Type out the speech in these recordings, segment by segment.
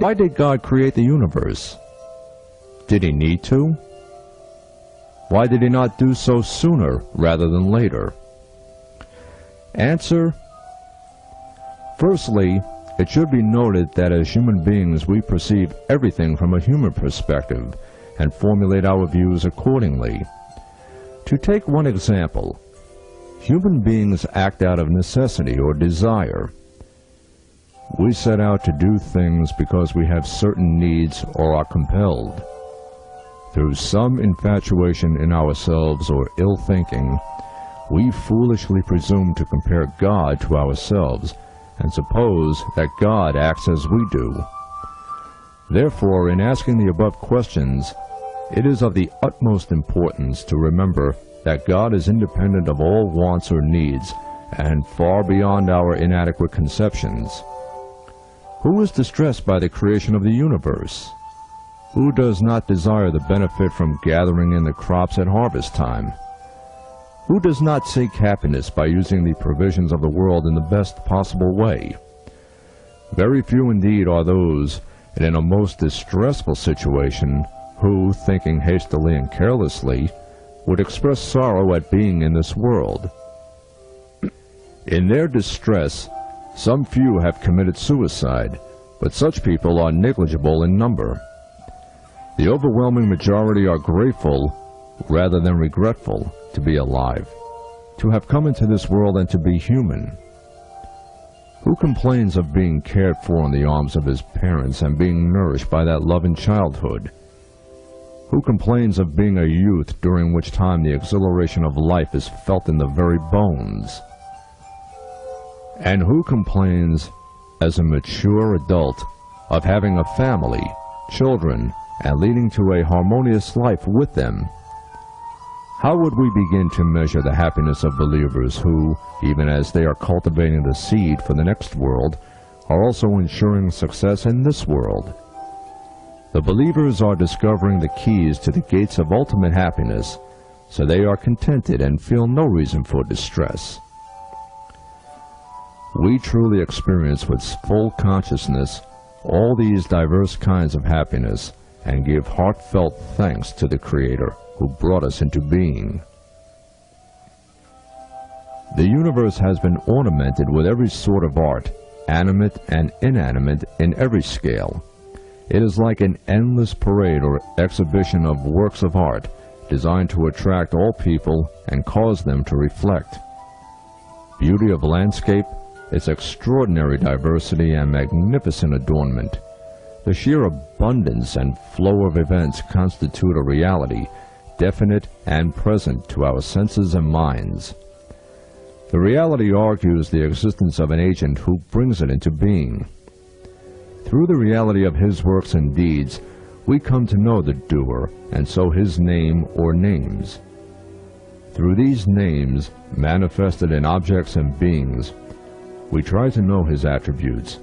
Why did God create the universe? Did he need to? Why did he not do so sooner rather than later? Answer: firstly, it should be noted that as human beings we perceive everything from a human perspective and formulate our views accordingly. To take one example, human beings act out of necessity or desire. We set out to do things because we have certain needs or are compelled. Through some infatuation in ourselves or ill thinking, we foolishly presume to compare God to ourselves and suppose that God acts as we do. Therefore, in asking the above questions, it is of the utmost importance to remember that God is independent of all wants or needs and far beyond our inadequate conceptions. Who is distressed by the creation of the universe? Who does not desire the benefit from gathering in the crops at harvest time? Who does not seek happiness by using the provisions of the world in the best possible way? Very few indeed are those in a most distressful situation who, thinking hastily and carelessly, would express sorrow at being in this world. In their distress, some few have committed suicide, but such people are negligible in number. The overwhelming majority are grateful rather than regretful to be alive, to have come into this world and to be human. Who complains of being cared for in the arms of his parents and being nourished by that love in childhood? Who complains of being a youth during which time the exhilaration of life is felt in the very bones? And who complains, as a mature adult, of having a family, children, and leading to a harmonious life with them? How would we begin to measure the happiness of believers who, even as they are cultivating the seed for the next world, are also ensuring success in this world? The believers are discovering the keys to the gates of ultimate happiness, so they are contented and feel no reason for distress. We truly experience with full consciousness all these diverse kinds of happiness and give heartfelt thanks to the Creator who brought us into being. The universe has been ornamented with every sort of art, animate and inanimate in every scale. It is like an endless parade or exhibition of works of art designed to attract all people and cause them to reflect. Beauty of landscape, its extraordinary diversity and magnificent adornment, the sheer abundance and flow of events constitute a reality, definite and present to our senses and minds. The reality argues the existence of an agent who brings it into being. Through the reality of his works and deeds, we come to know the doer, and so his name or names. Through these names, manifested in objects and beings, we try to know his attributes.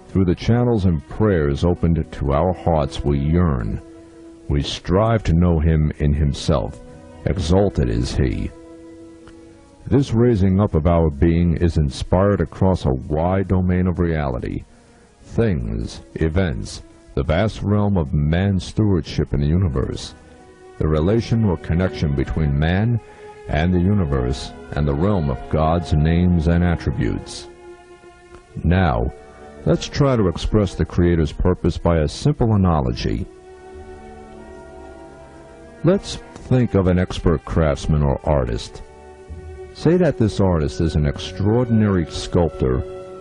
Through the channels and prayers opened to our hearts we yearn. We strive to know him in himself. Exalted is he. This raising up of our being is inspired across a wide domain of reality. Things, events, the vast realm of man's stewardship in the universe, the relation or connection between man and the universe, and the realm of God's names and attributes. Now, let's try to express the Creator's purpose by a simple analogy. Let's think of an expert craftsman or artist. Say that this artist is an extraordinary sculptor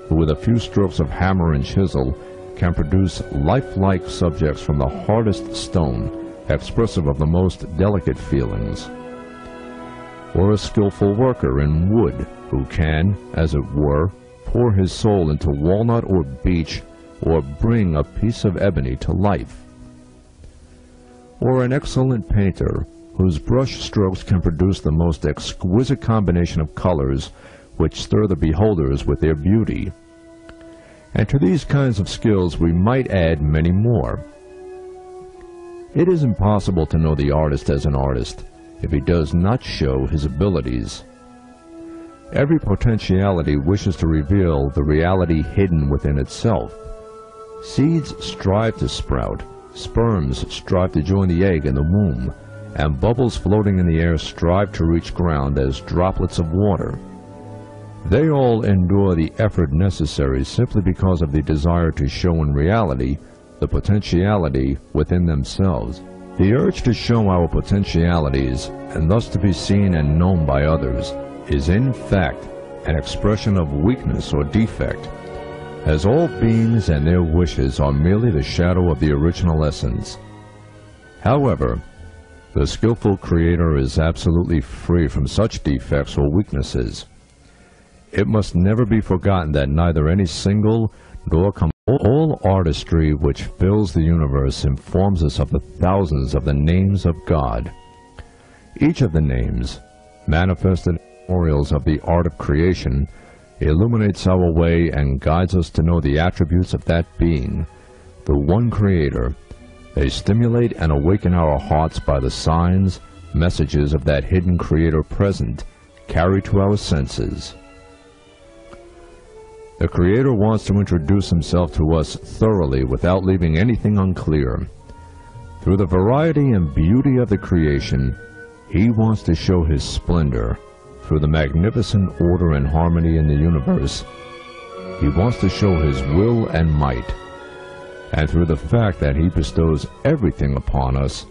who, with a few strokes of hammer and chisel, can produce lifelike subjects from the hardest stone, expressive of the most delicate feelings. Or a skillful worker in wood who can, as it were, pour his soul into walnut or beech, or bring a piece of ebony to life. Or an excellent painter whose brush strokes can produce the most exquisite combination of colors which stir the beholders with their beauty. And to these kinds of skills we might add many more. It is impossible to know the artist as an artist if he does not show his abilities. Every potentiality wishes to reveal the reality hidden within itself. Seeds strive to sprout, sperms strive to join the egg in the womb, and bubbles floating in the air strive to reach ground as droplets of water. They all endure the effort necessary simply because of the desire to show in reality the potentiality within themselves. The urge to show our potentialities, and thus to be seen and known by others, is in fact an expression of weakness or defect, as all beings and their wishes are merely the shadow of the original essence. However, the skillful Creator is absolutely free from such defects or weaknesses. It must never be forgotten that neither any single nor all artistry which fills the universe informs us of the thousands of the names of God. Each of the names, manifested memorials of the art of creation, illuminates our way and guides us to know the attributes of that being, the one Creator. They stimulate and awaken our hearts by the signs, messages of that hidden Creator present, carried to our senses. The Creator wants to introduce Himself to us thoroughly without leaving anything unclear. Through the variety and beauty of the creation, He wants to show His splendor. Through the magnificent order and harmony in the universe, He wants to show His will and might. And through the fact that He bestows everything upon us,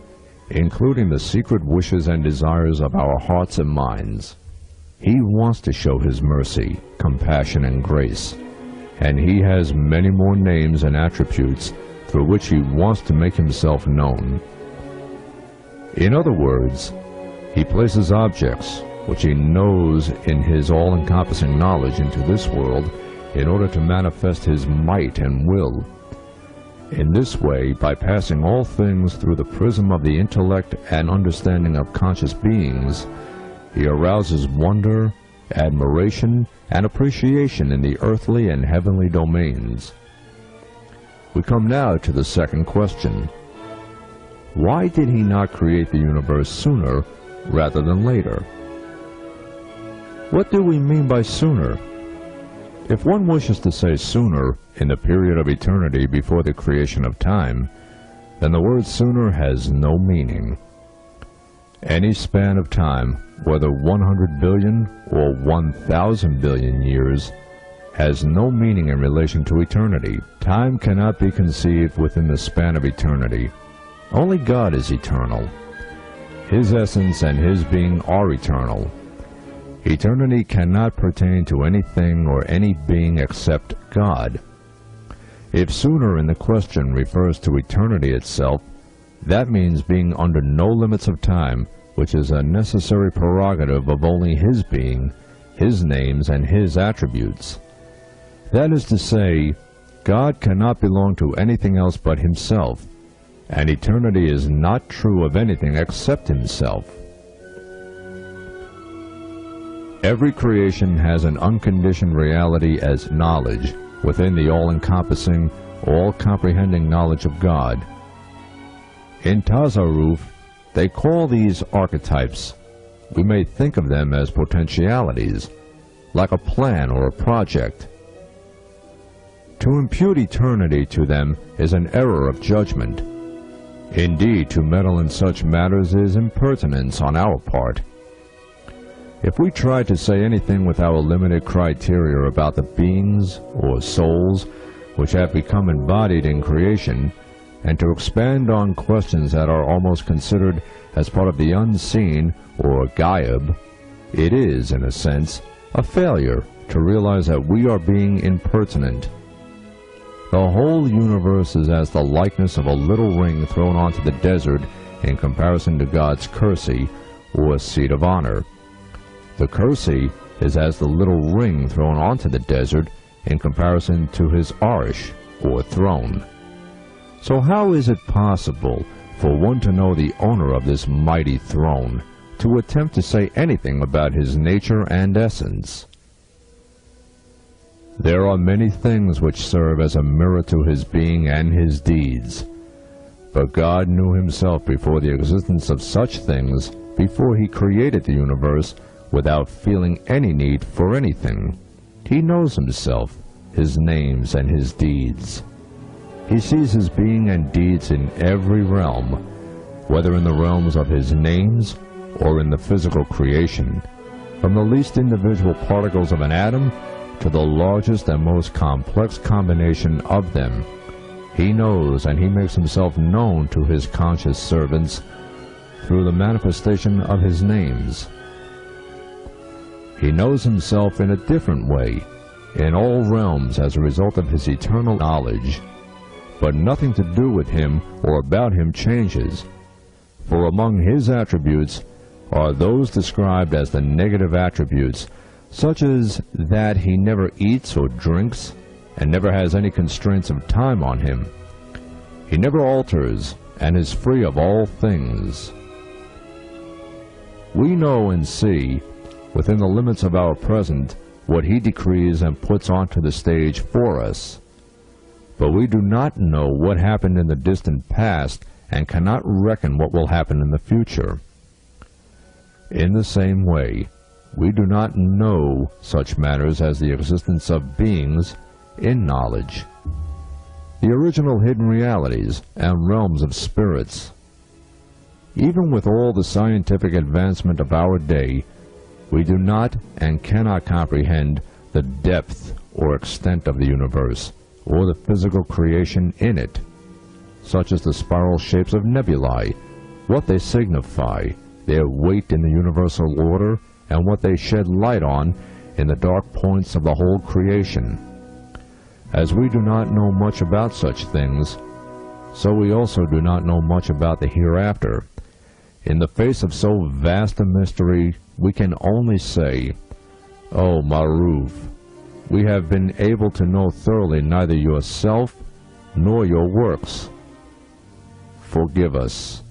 including the secret wishes and desires of our hearts and minds, He wants to show His mercy, compassion, and grace, and He has many more names and attributes through which He wants to make Himself known. In other words, He places objects which He knows in His all-encompassing knowledge into this world in order to manifest His might and will. In this way, by passing all things through the prism of the intellect and understanding of conscious beings, He arouses wonder, admiration, and appreciation in the earthly and heavenly domains. We come now to the second question. Why did He not create the universe sooner rather than later? What do we mean by sooner? If one wishes to say sooner in the period of eternity before the creation of time, then the word sooner has no meaning. Any span of time, whether 100 billion or 1,000 billion years, has no meaning in relation to eternity. Time cannot be conceived within the span of eternity. Only God is eternal. His essence and His being are eternal. Eternity cannot pertain to anything or any being except God. If sooner in the question refers to eternity itself, that means being under no limits of time, which is a necessary prerogative of only His being, His names, and His attributes. That is to say, God cannot belong to anything else but Himself, and eternity is not true of anything except Himself. Every creation has an unconditioned reality as knowledge within the all-encompassing, all-comprehending knowledge of God. In Tasawwuf, they call these archetypes. We may think of them as potentialities, like a plan or a project. To impute eternity to them is an error of judgment. Indeed, to meddle in such matters is impertinence on our part. If we try to say anything with our limited criteria about the beings or souls which have become embodied in creation, and to expand on questions that are almost considered as part of the unseen or Ghaib, it is, in a sense, a failure to realize that we are being impertinent. The whole universe is as the likeness of a little ring thrown onto the desert in comparison to God's Kursi, or seat of honor. The Kursi is as the little ring thrown onto the desert in comparison to His Arsh, or throne. So how is it possible for one to know the owner of this mighty throne, to attempt to say anything about His nature and essence? There are many things which serve as a mirror to His being and His deeds. But God knew Himself before the existence of such things, before He created the universe, without feeling any need for anything. He knows Himself, His names, and His deeds. He sees his being and deeds in every realm, whether in the realms of his names or in the physical creation, from the least individual particles of an atom to the largest and most complex combination of them. He knows and he makes himself known to his conscious servants through the manifestation of his names. He knows himself in a different way in all realms as a result of his eternal knowledge, but nothing to do with him or about him changes, for among his attributes are those described as the negative attributes, such as that he never eats or drinks and never has any constraints of time on him. He never alters and is free of all things. We know and see, within the limits of our present, what he decrees and puts onto the stage for us. But we do not know what happened in the distant past and cannot reckon what will happen in the future. In the same way, we do not know such matters as the existence of beings in knowledge, the original hidden realities and realms of spirits. Even with all the scientific advancement of our day, we do not and cannot comprehend the depth or extent of the universe, or the physical creation in it, such as the spiral shapes of nebulae, what they signify, their weight in the universal order, and what they shed light on in the dark points of the whole creation. As we do not know much about such things, so we also do not know much about the hereafter. In the face of so vast a mystery, we can only say, "O Maruv, we have been able to know thoroughly neither yourself nor your works. Forgive us."